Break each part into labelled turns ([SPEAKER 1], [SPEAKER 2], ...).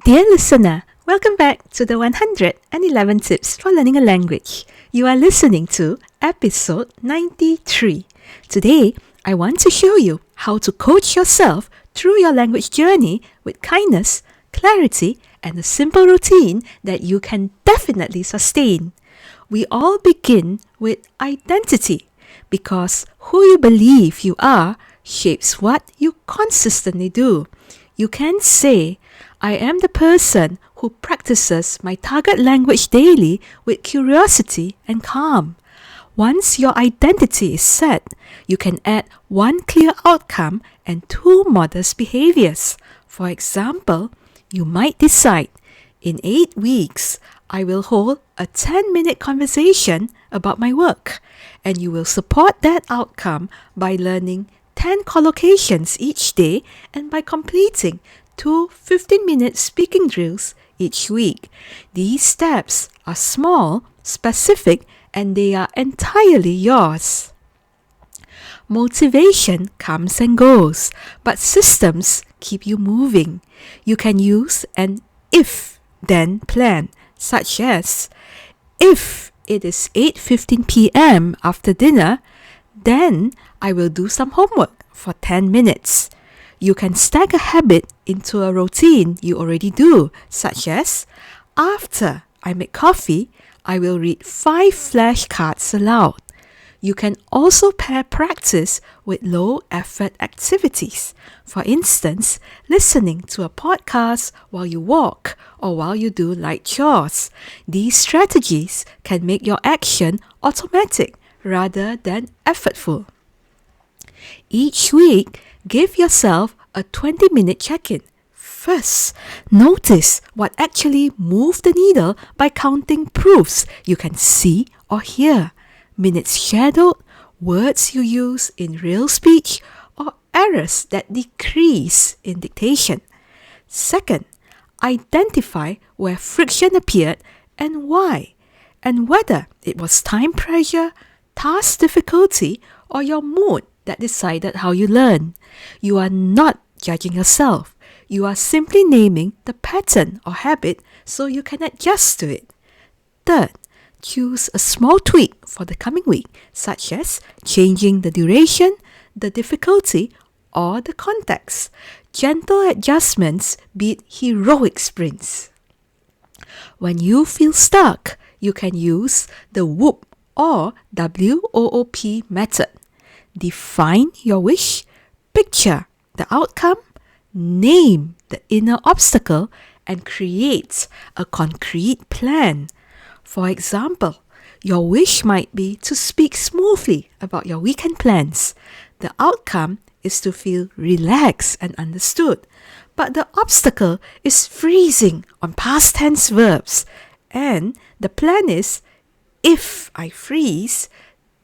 [SPEAKER 1] Dear listener, welcome back to the 111 Tips for Learning a Language. You are listening to episode 93. Today, I want to show you how to coach yourself through your language journey with kindness, clarity, and a simple routine that you can definitely sustain. We all begin with identity because who you believe you are shapes what you consistently do. You can say, I am the person who practices my target language daily with curiosity and calm. Once your identity is set, you can add one clear outcome and two modest behaviors. For example, you might decide, in 8 weeks, I will hold a 10-minute conversation about my work, and you will support that outcome by learning 10 collocations each day and by completing 2 15-minute speaking drills each week. These steps are small, specific, and they are entirely yours. Motivation comes and goes, but systems keep you moving. You can use an if-then plan, such as, if it is 8:15 p.m. after dinner, then I will do some homework for 10 minutes. You can stack a habit into a routine you already do, such as, after I make coffee, I will read 5 flashcards aloud. You can also pair practice with low-effort activities. For instance, listening to a podcast while you walk or while you do light chores. These strategies can make your action automatic rather than effortful. Each week, give yourself a 20-minute check-in. First, notice what actually moved the needle by counting proofs you can see or hear, minutes shadowed, words you use in real speech, or errors that decrease in dictation. Second, identify where friction appeared and why, and whether it was time pressure, task difficulty, or your mood that decided how you learn. You are not judging yourself. You are simply naming the pattern or habit so you can adjust to it. Third, choose a small tweak for the coming week, such as changing the duration, the difficulty, or the context. Gentle adjustments beat heroic sprints. When you feel stuck, you can use the WOOP or WOOP method. Define your wish, picture the outcome, name the inner obstacle, and create a concrete plan. For example, your wish might be to speak smoothly about your weekend plans. The outcome is to feel relaxed and understood, but the obstacle is freezing on past tense verbs. And the plan is, if I freeze,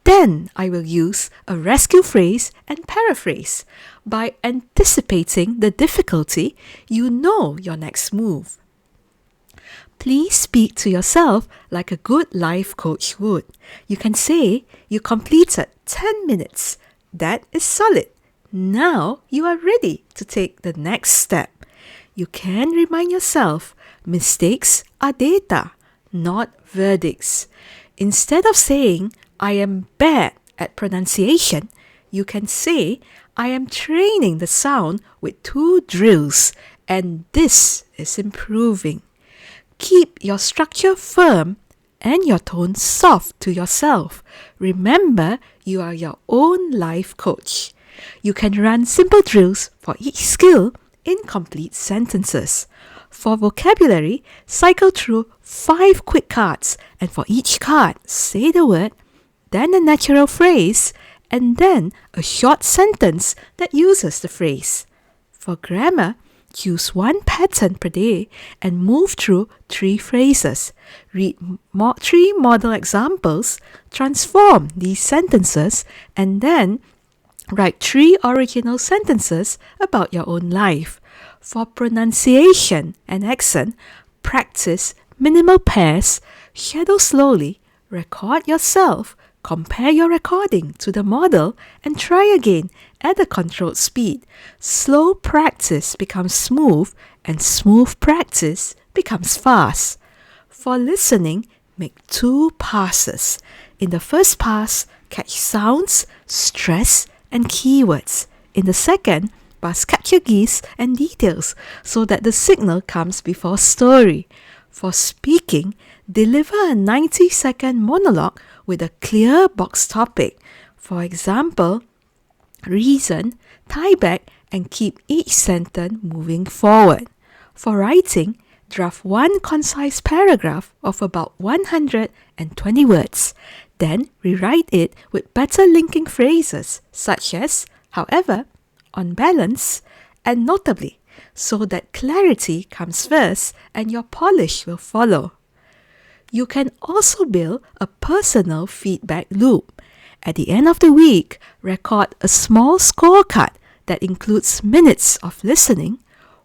[SPEAKER 1] then I will use a rescue phrase and paraphrase. By anticipating the difficulty, you know your next move. Please speak to yourself like a good life coach would. You can say you completed 10 minutes. That is solid. Now you are ready to take the next step. You can remind yourself, mistakes are data, not verdicts. Instead of saying, I am bad at pronunciation, you can say, I am training the sound with 2 drills, and this is improving. Keep your structure firm and your tone soft to yourself. Remember, you are your own life coach. You can run simple drills for each skill in complete sentences. For vocabulary, cycle through 5 quick cards, and for each card, say the word, then a natural phrase, and then a short sentence that uses the phrase. For grammar, choose 1 pattern per day and move through 3 phrases. Read 3 model examples, transform these sentences, and then write 3 original sentences about your own life. For pronunciation and accent, practice minimal pairs, shadow slowly, record yourself, compare your recording to the model, and try again at a controlled speed. Slow practice becomes smooth, and smooth practice becomes fast. For listening, make 2 passes. In the first pass, catch sounds, stress, and keywords. In the second, pass capture gist and details so that the signal comes before story. For speaking, deliver a 90-second monologue with a clear box topic. For example, reason, tie back, and keep each sentence moving forward. For writing, draft 1 concise paragraph of about 120 words. Then rewrite it with better linking phrases such as, however, on balance, and notably, so that clarity comes first and your polish will follow. You can also build a personal feedback loop. At the end of the week, record a small scorecard that includes minutes of listening,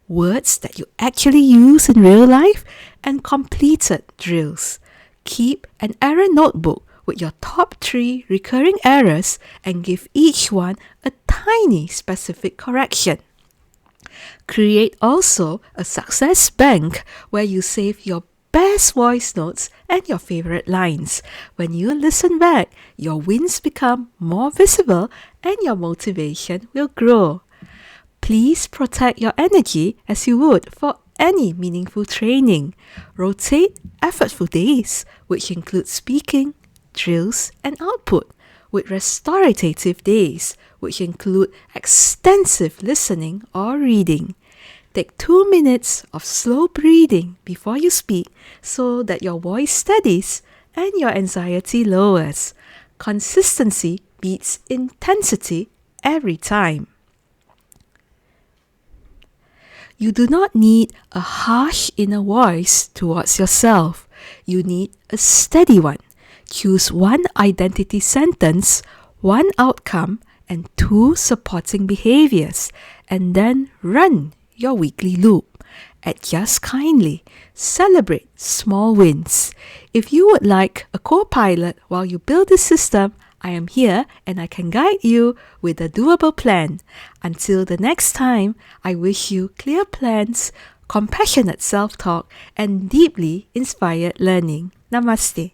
[SPEAKER 1] words that you actually use in real life, and completed drills. Keep an error notebook with your top 3 recurring errors and give each one a tiny specific correction. Create also a success bank where you save your best voice notes and your favorite lines. When you listen back, your wins become more visible and your motivation will grow. Please protect your energy as you would for any meaningful training. Rotate effortful days, which include speaking, drills, and output, with restorative days, which include extensive listening or reading. Take 2 minutes of slow breathing before you speak so that your voice steadies and your anxiety lowers. Consistency beats intensity every time. You do not need a harsh inner voice towards yourself. You need a steady one. Choose 1 identity sentence, 1 outcome, and 2 supporting behaviors, and then run your weekly loop. Adjust kindly. Celebrate small wins. If you would like a co-pilot while you build this system, I am here and I can guide you with a doable plan. Until the next time, I wish you clear plans, compassionate self-talk, and deeply inspired learning. Namaste.